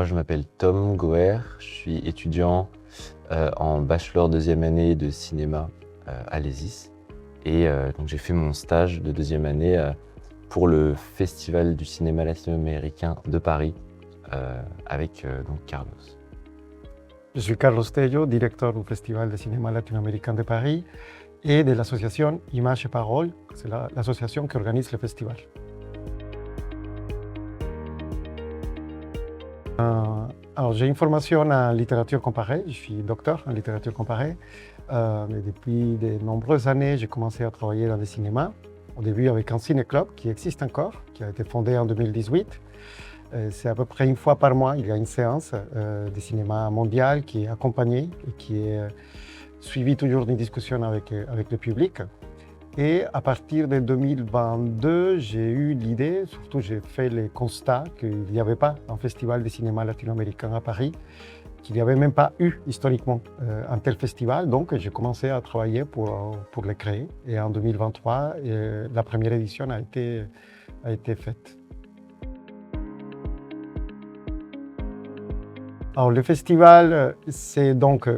moi je m'appelle Tom Goer, je suis étudiant en bachelor deuxième année de cinéma à l'ESIS. Et donc j'ai fait mon stage de deuxième année pour le Festival du cinéma latino-américain de Paris avec donc Carlos. Je suis Carlos Tello, directeur du Festival de cinéma latino-américain de Paris et de l'association Images et Paroles, c'est l'association qui organise le festival. Alors, j'ai une formation en littérature comparée, je suis docteur en littérature comparée. Mais depuis de nombreuses années, j'ai commencé à travailler dans le cinéma. Au début avec un ciné-club qui existe encore, qui a été fondé en 2018. C'est à peu près une fois par mois, il y a une séance de cinéma mondial qui est accompagnée et qui est suivie toujours d'une discussion avec le public. Et à partir de 2022, j'ai eu l'idée, surtout j'ai fait le constat qu'il n'y avait pas un festival de cinéma latino-américain à Paris, qu'il n'y avait même pas eu historiquement un tel festival. Donc j'ai commencé à travailler pour le créer. Et en 2023, la première édition a été faite. Alors le festival, c'est donc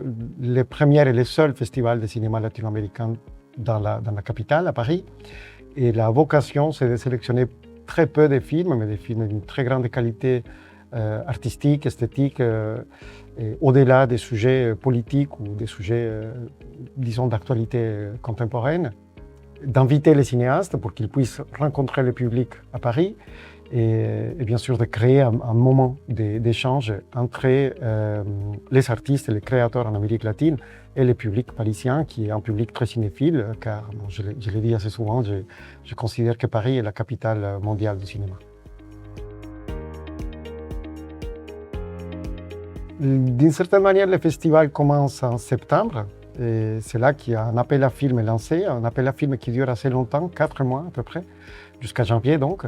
le premier et le seul festival de cinéma latino-américain dans la capitale, à Paris. Et la vocation, c'est de sélectionner très peu de films, mais des films d'une très grande qualité artistique, esthétique, au-delà des sujets politiques ou des sujets, disons, d'actualité contemporaine, d'inviter les cinéastes pour qu'ils puissent rencontrer le public à Paris et bien sûr de créer un moment d'échange entre les artistes et les créateurs en Amérique latine et le public parisien, qui est un public très cinéphile, car bon, je l'ai dit assez souvent, je considère que Paris est la capitale mondiale du cinéma. D'une certaine manière, le festival commence en septembre. Et c'est là qu'il y a un appel à films lancé, un appel à films qui dure assez longtemps, 4 mois à peu près, jusqu'à janvier donc.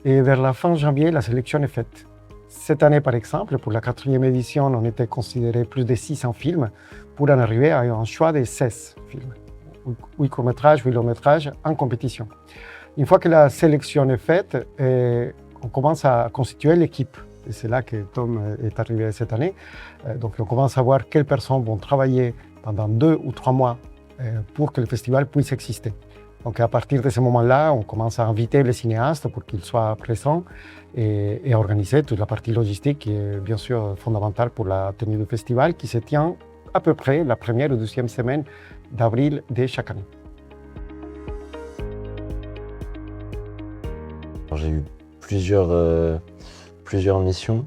Et vers la fin janvier, la sélection est faite. Cette année, par exemple, pour la 4e édition, on était considéré plus de 600 films pour en arriver à un choix de 16 films. 8 courts-métrages, 8 longs-métrages en compétition. Une fois que la sélection est faite, on commence à constituer l'équipe. Et c'est là que Tom est arrivé cette année. Donc on commence à voir quelles personnes vont travailler pendant 2 ou 3 mois pour que le festival puisse exister. Donc à partir de ce moment-là, on commence à inviter les cinéastes pour qu'ils soient présents et à organiser toute la partie logistique qui est bien sûr fondamentale pour la tenue du festival qui se tient à peu près la première ou deuxième semaine d'avril de chaque année. J'ai eu plusieurs missions.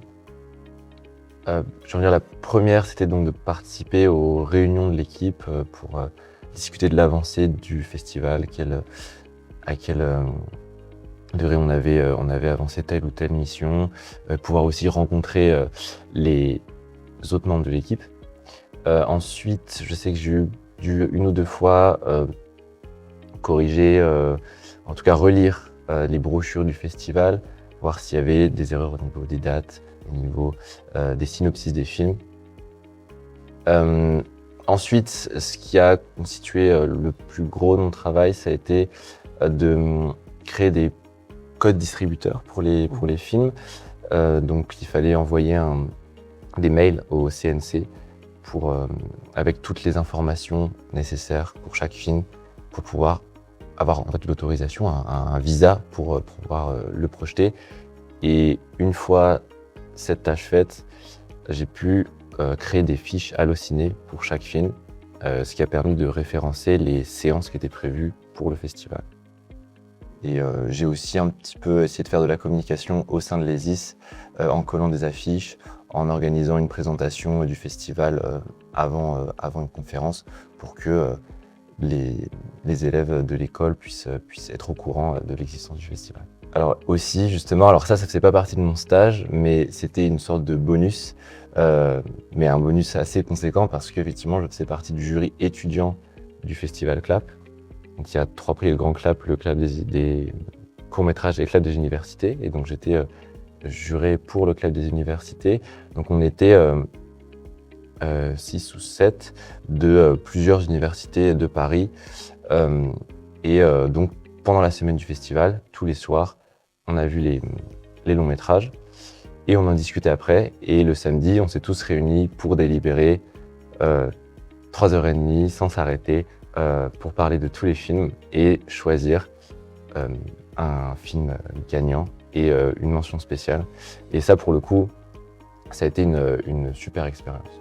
Je veux dire, la première, c'était donc de participer aux réunions de l'équipe pour discuter de l'avancée du festival, à quel degré on avait avancé telle ou telle mission, pouvoir aussi rencontrer les autres membres de l'équipe. Ensuite, je sais que j'ai dû une ou deux fois corriger, en tout cas relire les brochures du festival, voir s'il y avait des erreurs au niveau des dates, au niveau des synopsis des films. Ensuite, ce qui a constitué le plus gros de mon travail, ça a été de créer des codes distributeurs pour les films. Donc il fallait envoyer des mails au CNC avec toutes les informations nécessaires pour chaque film, pour pouvoir avoir en fait l'autorisation, un visa pour pouvoir le projeter. Et une fois cette tâche faite, j'ai pu créer des fiches Allociné pour chaque film, ce qui a permis de référencer les séances qui étaient prévues pour le festival. Et j'ai aussi un petit peu essayé de faire de la communication au sein de l'ESIS, en collant des affiches, en organisant une présentation du festival avant une conférence pour que les élèves de l'école puissent être au courant de l'existence du festival. Alors aussi, justement, alors ça faisait pas partie de mon stage, mais c'était une sorte de bonus, mais un bonus assez conséquent parce qu'effectivement, je faisais partie du jury étudiant du Festival CLAP. Donc il y a 3 prix, le Grand CLAP, le CLAP des courts-métrages et le CLAP des universités. Et donc j'étais juré pour le CLAP des universités. Donc on était 6 ou 7 de plusieurs universités de Paris. Donc pendant la semaine du festival, tous les soirs, on a vu les longs métrages. Et on en discutait après. Et le samedi, on s'est tous réunis pour délibérer 3h30 sans s'arrêter pour parler de tous les films et choisir un film gagnant et une mention spéciale. Et ça, pour le coup, ça a été une super expérience.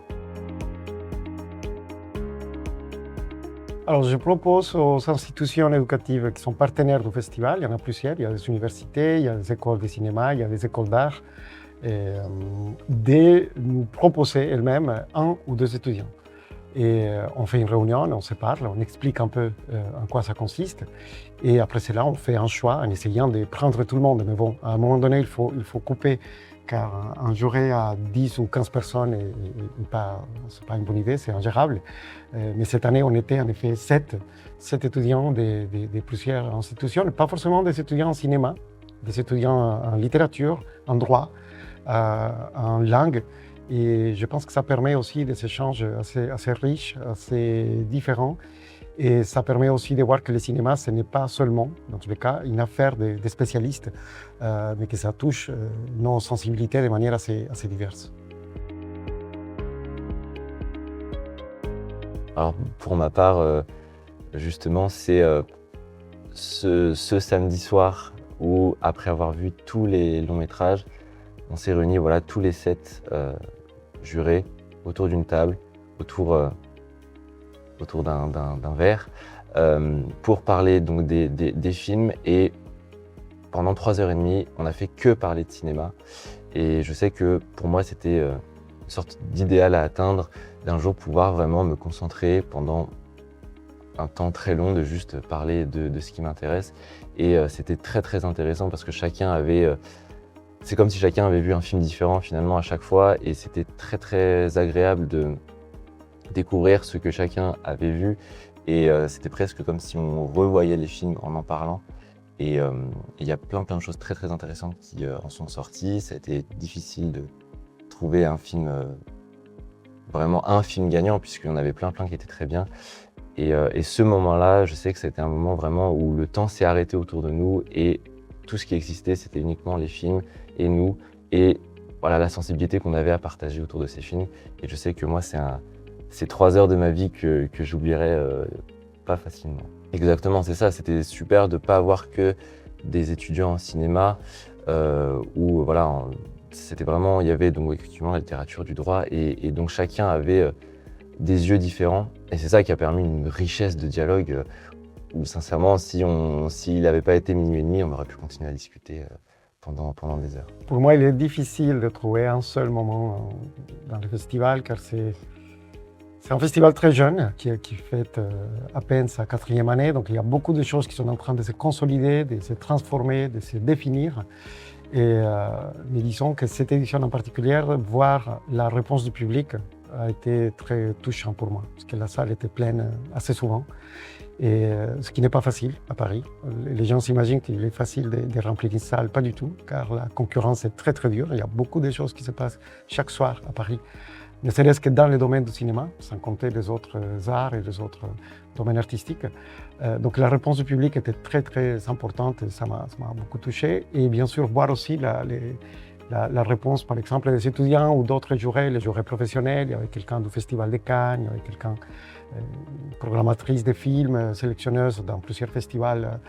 Alors, je propose aux institutions éducatives qui sont partenaires du festival, il y en a plusieurs, il y a des universités, il y a des écoles de cinéma, il y a des écoles d'art, de nous proposer elles-mêmes un ou deux étudiants. Et on fait une réunion, on se parle, on explique un peu en quoi ça consiste. Et après cela, on fait un choix en essayant de prendre tout le monde. Mais bon, à un moment donné, il faut couper, car un jury à 10 ou 15 personnes, ce n'est pas une bonne idée, c'est ingérable. Mais cette année, on était en effet 7 étudiants de plusieurs institutions, pas forcément des étudiants en cinéma, des étudiants en littérature, en droit, en langue. Et je pense que ça permet aussi des échanges assez riches, assez différents. Et ça permet aussi de voir que le cinéma, ce n'est pas seulement, dans tous les cas, une affaire des spécialistes, mais que ça touche nos sensibilités de manière assez diverse. Alors, pour ma part, justement, c'est ce samedi soir où, après avoir vu tous les longs métrages, on s'est réunis, voilà, tous les 7 jurés autour d'une table, autour d'un verre, pour parler donc des films. Et pendant 3h30, on n'a fait que parler de cinéma. Et je sais que pour moi, c'était une sorte d'idéal à atteindre, d'un jour pouvoir vraiment me concentrer pendant un temps très long de juste parler de ce qui m'intéresse. Et c'était très très intéressant parce que chacun avait... c'est comme si chacun avait vu un film différent finalement à chaque fois, et c'était très très agréable de découvrir ce que chacun avait vu, et c'était presque comme si on revoyait les films en parlant. Et il y a plein de choses très très intéressantes qui en sont sorties. Ça a été difficile de trouver un film, vraiment un film gagnant, puisqu'il y en avait plein qui étaient très bien. Et ce moment-là, je sais que c'était un moment vraiment où le temps s'est arrêté autour de nous, et tout ce qui existait, c'était uniquement les films et nous, et voilà, la sensibilité qu'on avait à partager autour de ces films. Et je sais que moi, c'est 3 heures de ma vie que j'oublierai pas facilement. Exactement, c'est ça. C'était super de ne pas avoir que des étudiants en cinéma, où voilà, c'était vraiment, il y avait donc effectivement la littérature, du droit, et donc chacun avait des yeux différents. Et c'est ça qui a permis une richesse de dialogue où sincèrement, s'il n'avait pas été 00h30, on aurait pu continuer à discuter pendant des heures. Pour moi, il est difficile de trouver un seul moment dans le festival, car c'est un festival très jeune qui fête à peine sa 4e année. Donc il y a beaucoup de choses qui sont en train de se consolider, de se transformer, de se définir. Et mais disons que cette édition en particulier, voir la réponse du public a été très touchant pour moi, parce que la salle était pleine assez souvent. Et ce qui n'est pas facile à Paris. Les gens s'imaginent qu'il est facile de remplir une salle, pas du tout, car la concurrence est très très dure. Il y a beaucoup de choses qui se passent chaque soir à Paris, ne serait-ce que dans le domaine du cinéma, sans compter les autres arts et les autres domaines artistiques. Donc la réponse du public était très très importante, et ça m'a beaucoup touché. Et bien sûr, voir aussi la réponse, par exemple, des étudiants ou d'autres jurés, les jurés professionnels. Il y avait quelqu'un du Festival de Cannes, il y avait quelqu'un, programmatrice de films, sélectionneuse dans plusieurs festivals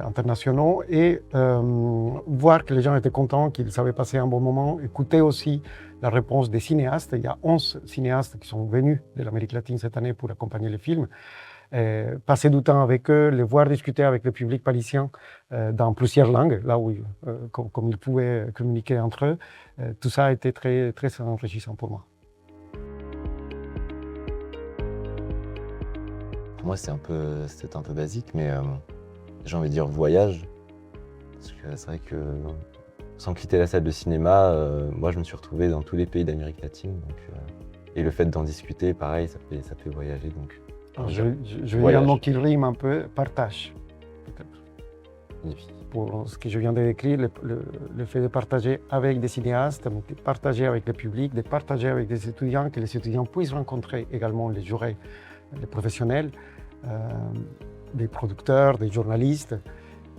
internationaux, et voir que les gens étaient contents, qu'ils avaient passé un bon moment, écouter aussi la réponse des cinéastes. Il y a 11 cinéastes qui sont venus de l'Amérique latine cette année pour accompagner les films. Passer du temps avec eux, les voir discuter avec le public parisien dans plusieurs langues, là où comme ils pouvaient communiquer entre eux, tout ça a été très, très enrichissant pour moi. Pour moi, c'est un peu basique, mais j'ai envie de dire voyage. Parce que c'est vrai que sans quitter la salle de cinéma, moi je me suis retrouvé dans tous les pays d'Amérique latine. Donc, et le fait d'en discuter, pareil, ça fait voyager. Donc, alors, je vais dire un mot qui rime un peu, partage, peut-être. Pour ce que je viens de décrire, le fait de partager avec des cinéastes, de partager avec le public, de partager avec des étudiants, que les étudiants puissent rencontrer également les jurés, les professionnels, des producteurs, des journalistes,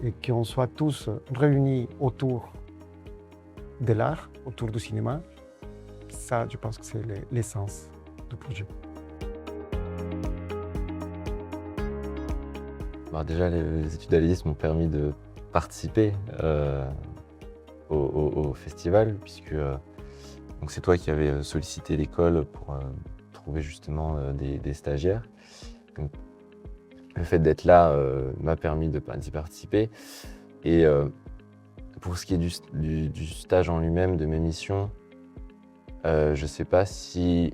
et qu'on soit tous réunis autour de l'art autour du cinéma. Ça, je pense que c'est l'essence du projet. Alors déjà, les études d'Alésis m'ont permis de participer au festival, puisque donc c'est toi qui avais sollicité l'école pour trouver justement des stagiaires. Donc, le fait d'être là m'a permis d'y participer. Et pour ce qui est du stage en lui-même, de mes missions, je ne sais pas si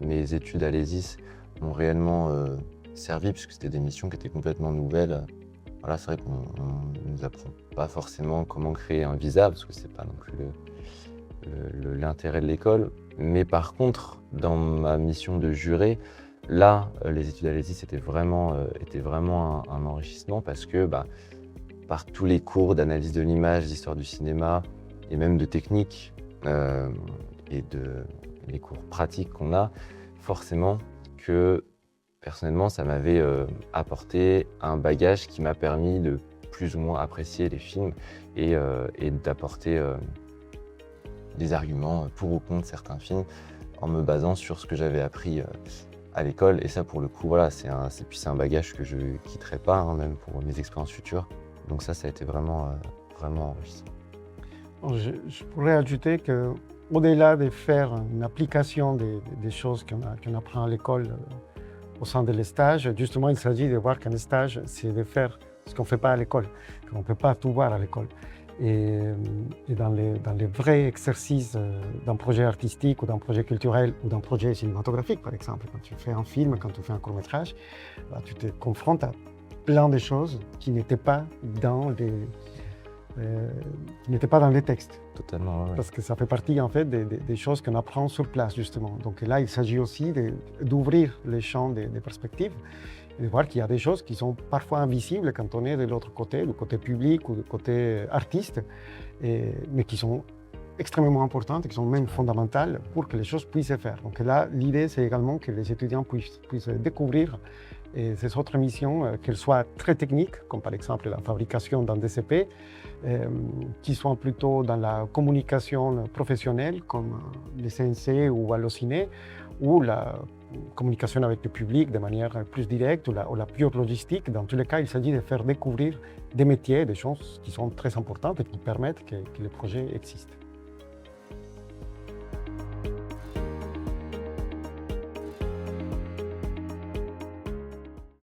mes études à l'ESIS m'ont réellement servi, puisque c'était des missions qui étaient complètement nouvelles. Voilà, c'est vrai qu'on ne nous apprend pas forcément comment créer un visa, parce que ce n'est pas non plus l'intérêt de l'école. Mais par contre, dans ma mission de juré, là, les études à l'ESIS étaient vraiment un enrichissement, parce que par tous les cours d'analyse de l'image, d'histoire du cinéma, et même de technique, et les cours pratiques qu'on a, forcément que personnellement, ça m'avait apporté un bagage qui m'a permis de plus ou moins apprécier les films et d'apporter des arguments pour ou contre certains films en me basant sur ce que j'avais appris à l'école. Et ça, pour le coup, voilà, c'est un bagage que je ne quitterai pas, hein, même pour mes expériences futures. Donc ça a été vraiment enrichissant. Je pourrais ajouter qu'au-delà de faire une application des choses qu'on apprend à l'école au sein des stages, justement, il s'agit de voir qu'un stage, c'est de faire ce qu'on ne fait pas à l'école, qu'on ne peut pas tout voir à l'école. Et dans les vrais exercices d'un projet artistique ou d'un projet culturel ou d'un projet cinématographique, par exemple, quand tu fais un film, quand tu fais un court-métrage, tu te confrontes à plein de choses qui n'étaient pas dans les textes. Totalement, ouais. Parce que ça fait partie en fait des choses qu'on apprend sur place justement. Donc là, il s'agit aussi d'ouvrir les champs des perspectives et de voir qu'il y a des choses qui sont parfois invisibles quand on est de l'autre côté, du côté public ou du côté artiste, mais qui sont extrêmement importantes et qui sont même fondamentales pour que les choses puissent se faire. Donc là, l'idée, c'est également que les étudiants puissent découvrir ces autres missions, qu'elles soient très techniques, comme par exemple la fabrication d'un DCP, qui soient plutôt dans la communication professionnelle, comme les CNC ou Allociné, ou la communication avec le public de manière plus directe, ou la pure logistique. Dans tous les cas, il s'agit de faire découvrir des métiers, des choses qui sont très importantes et qui permettent que les projets existent.